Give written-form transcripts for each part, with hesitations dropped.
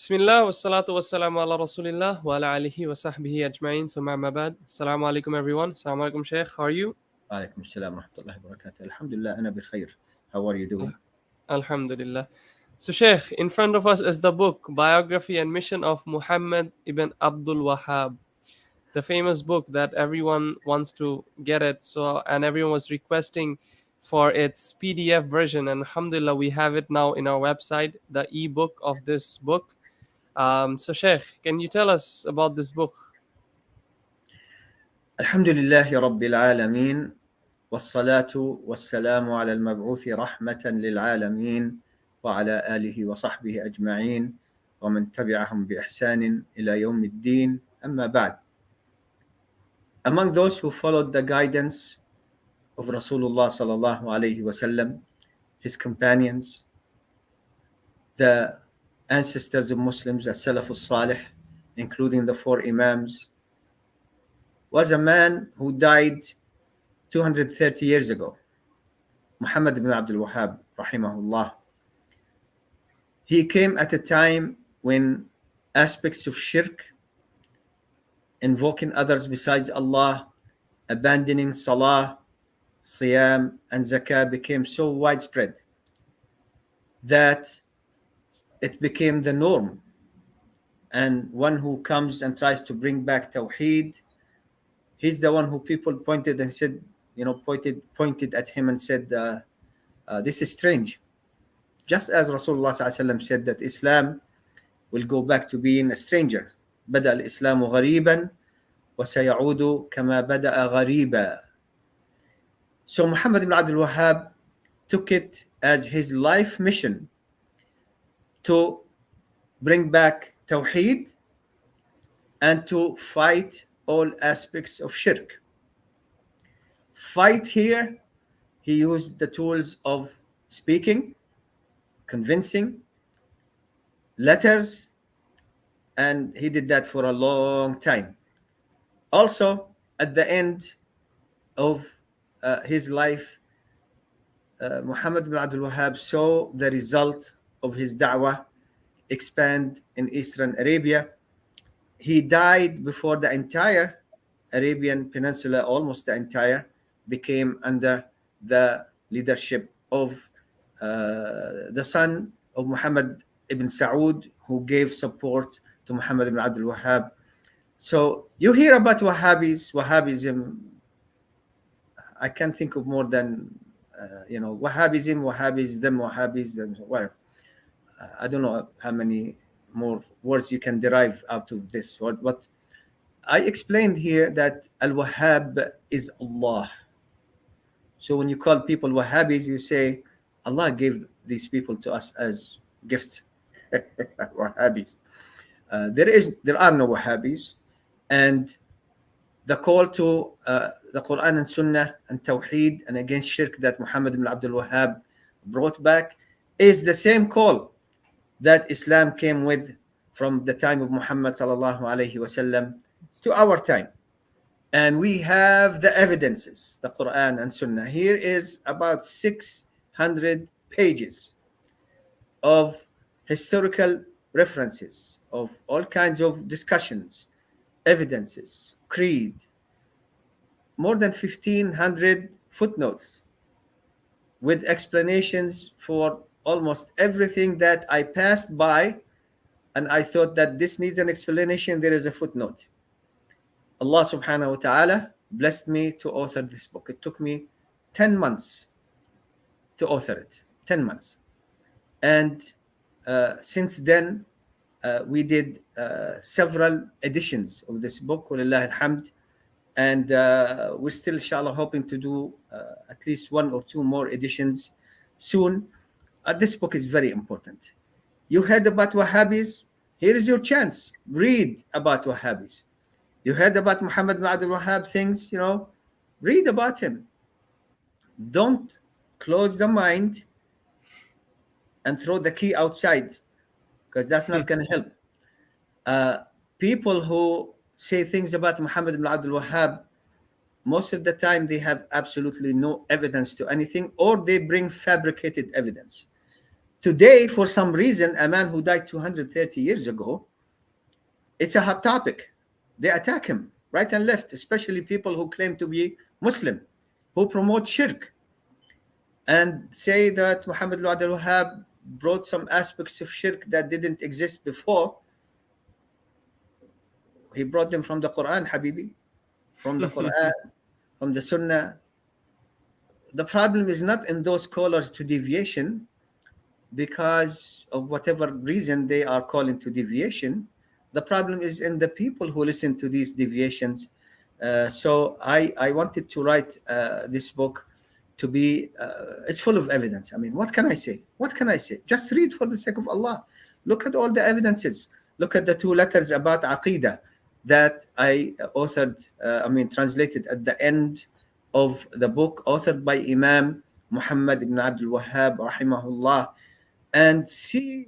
Bismillah wa salatu wa salamu ala Rasulillah wa ala alihi wa sahbihi ajma'in. Summa amma ba'd. Assalamu alaikum everyone. Assalamu alaikum Sheikh. How are you? وعليكم السلام ورحمة الله وبركاته. الحمد لله أنا بخير. How are you doing? Alhamdulillah. So Sheikh, in front of us is the book Biography and Mission of Muhammad Ibn AbdulWahhab, the famous book that everyone wants to get it. So and everyone was requesting for its PDF version, and alhamdulillah we have it now in our website, the e-book of this book. So Sheikh, can you tell us about this book? الحمد لله رب العالمين والصلاة والسلام على المبعوث رحمة للعالمين وعلى آله وصحبه أجمعين ومن تبعهم بإحسان إلى يوم الدين أما بعد. Among those who followed the guidance of Rasulullah sallallahu alayhi wasallam, his companions, the ancestors of Muslims, the Salaf al-Salih, including the four Imams, was a man who died 230 years ago, Muhammad ibn AbdulWahhab, rahimahullah. He came at a time when aspects of shirk, invoking others besides Allah, abandoning salah, siyam, and zakah became so widespread that it became the norm. And one who comes and tries to bring back tawheed, he's the one who people pointed and said, pointed at him and said, this is strange. Just as Rasulullah ﷺ said that Islam will go back to being a stranger. بدأ الإسلام غريبا وسيعود كما بدأ غريبا. So Muhammad ibn Abdul Wahhab took it as his life mission to bring back tawheed and to fight all aspects of shirk. Fight here, he used the tools of speaking, convincing, letters, and he did that for a long time. Also, at the end of his life, Muhammad bin Abdul Wahhab saw the result of his da'wah expand in Eastern Arabia. He died before the entire Arabian Peninsula, almost the entire, became under the leadership of the son of Muhammad ibn Saud, who gave support to Muhammad ibn Abdul Wahhab. So you hear about Wahhabism. I can't think of more than Wahhabism, whatever. I don't know how many more words you can derive out of this word, but I explained here that Al-Wahhab is Allah. So when you call people Wahhabis, you say Allah gave these people to us as gifts. Wahhabis. There are no Wahhabis, and the call to the Quran and Sunnah and Tawheed and against shirk that Muhammad ibn Abdul Wahhab brought back is the same call that Islam came with from the time of Muhammad sallallahu alaihi wasallam to our time. And we have the evidences, the Quran and Sunnah. Here is about 600 pages of historical references, of all kinds of discussions, evidences, creed, more than 1,500 footnotes with explanations for almost everything that I passed by and I thought that this needs an explanation. There is a footnote. Allah subhanahu wa ta'ala blessed me to author this book. It took me 10 months to author it, 10 months. And since then, we did several editions of this book, walillah alhamd. And we're still, inshallah, hoping to do at least one or two more editions soon. This book is very important. You heard about Wahhabis? Here is your chance. Read about Wahhabis. You heard about Muhammad bin Abdul Wahhab things, read about him. Don't close the mind and throw the key outside, because that's not going to help. People who say things about Muhammad bin Abdul Wahhab, most of the time they have absolutely no evidence to anything, or they bring fabricated evidence. Today, for some reason, a man who died 230 years ago, it's a hot topic. They attack him right and left, especially people who claim to be Muslim, who promote shirk and say that Muhammad ibn Abdul Wahhab brought some aspects of shirk that didn't exist before. He brought them from the Quran, Habibi, from the Quran, from the Sunnah. The problem is not in those callers to deviation, because of whatever reason they are calling to deviation. The problem is in the people who listen to these deviations. So I wanted to write this book to be, it's full of evidence. I mean, what can I say? What can I say? Just read for the sake of Allah. Look at all the evidences. Look at the two letters about Aqidah that I authored, translated at the end of the book, authored by Imam Muhammad ibn Abdul Wahhab, rahimahullah, and see,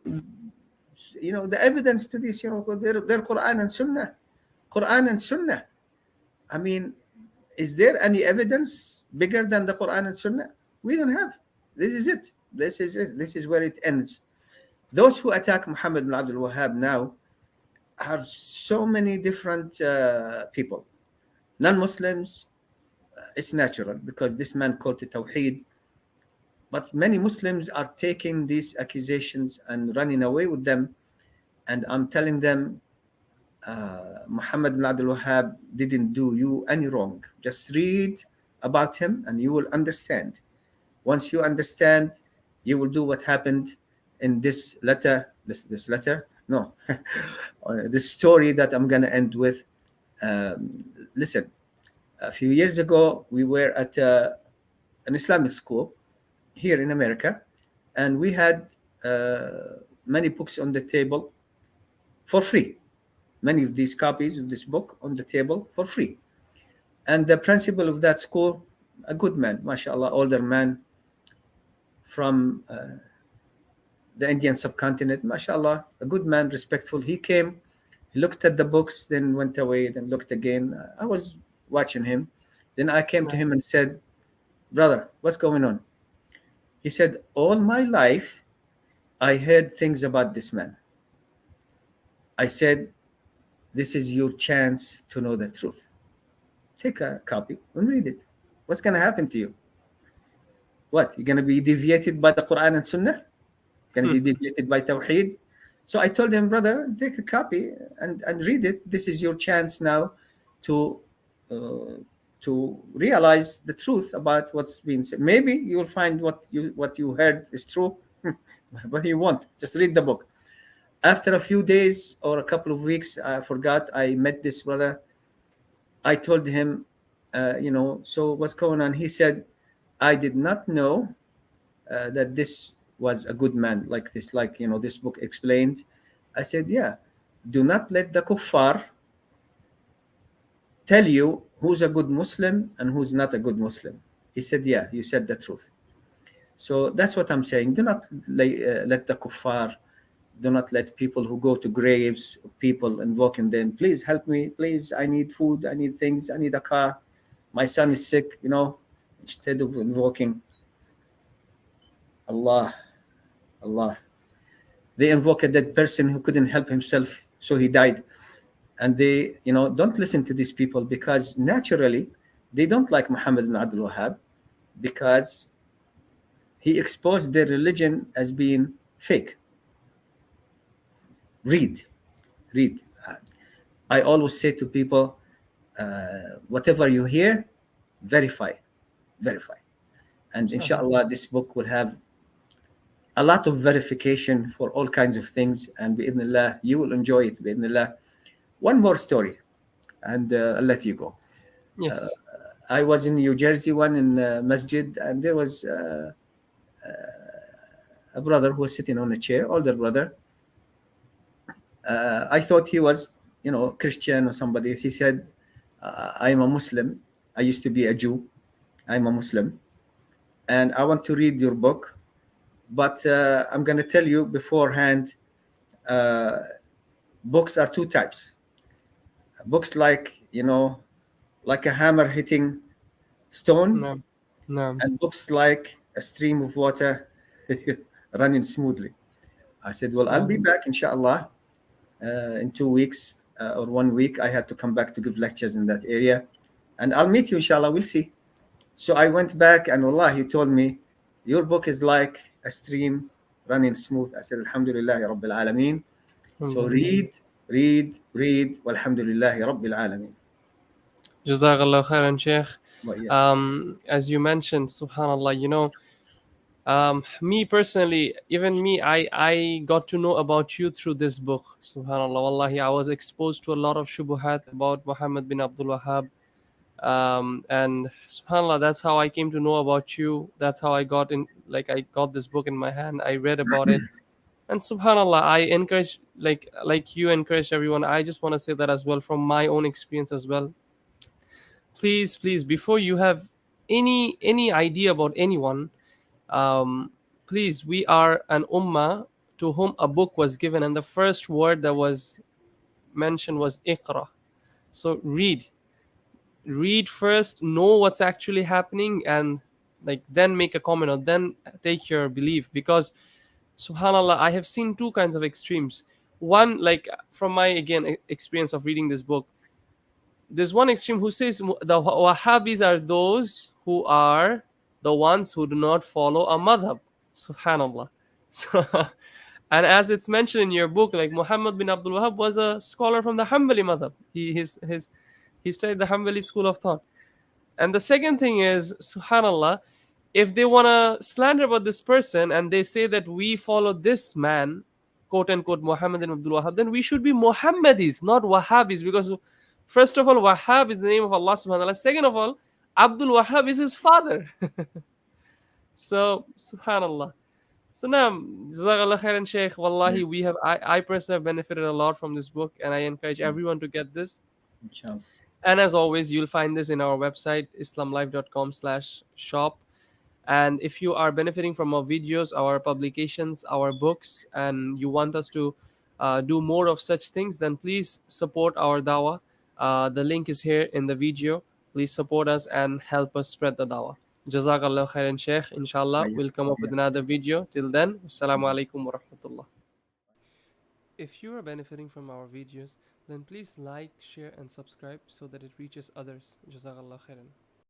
the evidence to this, their Quran and Sunnah. Quran and Sunnah. I mean, is there any evidence bigger than the Quran and Sunnah? We don't have. This is it. This is it. This is where it ends. Those who attack Muhammad bin Abdul Wahhab now are so many different people. Non-Muslims, it's natural because this man called it Tawheed. But many Muslims are taking these accusations and running away with them. And I'm telling them, Muhammad bin Abdul Wahhab didn't do you any wrong. Just read about him and you will understand. Once you understand, you will do what happened in this letter. This letter? No. This story that I'm going to end with. Listen, a few years ago, we were at an Islamic school here in America, and we had many books on the table for free. Many of these copies of this book on the table for free. And the principal of that school, a good man, mashallah, older man from the Indian subcontinent, mashallah, a good man, respectful. He came, he looked at the books, then went away, then looked again. I was watching him. Then I came to him and said, brother, what's going on? He said, all my life, I heard things about this man. I said, this is your chance to know the truth. Take a copy and read it. What's going to happen to you? What? You're going to be deviated by the Quran and Sunnah? You're going to be deviated by Tawheed? So I told him, brother, take a copy and read it. This is your chance now to realize the truth about what's being said. Maybe you will find what you heard is true, but you won't. Just read the book. After a few days or a couple of weeks, I forgot, I met this brother. I told him, so what's going on? He said, I did not know that this was a good man like this, this book explained. I said, yeah, do not let the kuffar tell you who's a good Muslim and who's not a good Muslim. He said, yeah, you said the truth. So that's what I'm saying. Do not let the kuffar, do not let people who go to graves, people invoking them, please help me, please, I need food, I need things, I need a car, my son is sick, instead of invoking Allah. They invoke a dead person who couldn't help himself, so he died. And they, don't listen to these people, because naturally they don't like Muhammad ibn Abdul Wahhab, because he exposed their religion as being fake. Read. I always say to people, whatever you hear, verify. And inshallah, this book will have a lot of verification for all kinds of things. And bi'idhnillah, you will enjoy it, bi'idhnillah. One more story, and I'll let you go. Yes. I was in New Jersey, one in masjid, and there was a brother who was sitting on a chair, older brother. I thought he was, Christian or somebody. He said, I'm a Muslim. I used to be a Jew. I'm a Muslim. And I want to read your book. But I'm going to tell you beforehand, books are two types. Books like a hammer hitting stone, No. and books like a stream of water running smoothly. I said, well, I'll be Subhanallah. back, inshallah, in 2 weeks or 1 week. I had to come back to give lectures in that area, and I'll meet you, inshallah. We'll see. So I went back, and Allah, he told me, your book is like a stream running smooth. I said, Alhamdulillah, Rabbil Alameen. So Alhamdulillah. read, Walhamdulillah, Rabbil Alameen. Jazakallah khairan, Sheikh. Well, yeah. As you mentioned, subhanallah, me personally, even me, I got to know about you through this book. Subhanallah, wallahi, I was exposed to a lot of shubuhat about Muhammad bin Abdul Wahhab. And subhanallah, that's how I came to know about you. That's how I got in, like, I got this book in my hand. I read about it. And subhanallah, I encourage, like you encourage everyone. I just want to say that as well from my own experience as well. Please, please, before you have any idea about anyone, um, please, we are an ummah to whom a book was given, and the first word that was mentioned was iqra. So read first, know what's actually happening, and like then make a comment or then take your belief. Because subhanallah, I have seen two kinds of extremes. One, like from my again experience of reading this book, there's one extreme who says the Wahhabis are those who are the ones who do not follow a madhab. Subhanallah. So, and as it's mentioned in your book, like Muhammad bin Abdul Wahhab was a scholar from the Hanbali madhab. He studied the Hanbali school of thought. And the second thing is, subhanallah, if they want to slander about this person and they say that we follow this man, quote unquote, Muhammad ibn Abdul Wahhab, then we should be Muhammadis, not Wahhabis. Because, first of all, Wahhab is the name of Allah subhanahu wa ta'ala. Second of all, Abdul Wahhab is his father. So, subhanallah. So now, Jazakallah khairan, Shaykh. Yeah, Wallahi, I personally have benefited a lot from this book, and I encourage everyone to get this. inshallah. And as always, you'll find this in our website, islamlife.com/shop. And if you are benefiting from our videos, our publications, our books, and you want us to do more of such things, then please support our dawah. The link is here in the video. Please support us and help us spread the dawah. Jazakallah khairan, Sheikh. Inshallah, Yeah, we'll come up yeah. with another video. Till then, assalamu alaikum wa rahmatullah. If you are benefiting from our videos, then please like, share, and subscribe so that it reaches others. Jazakallah khairan.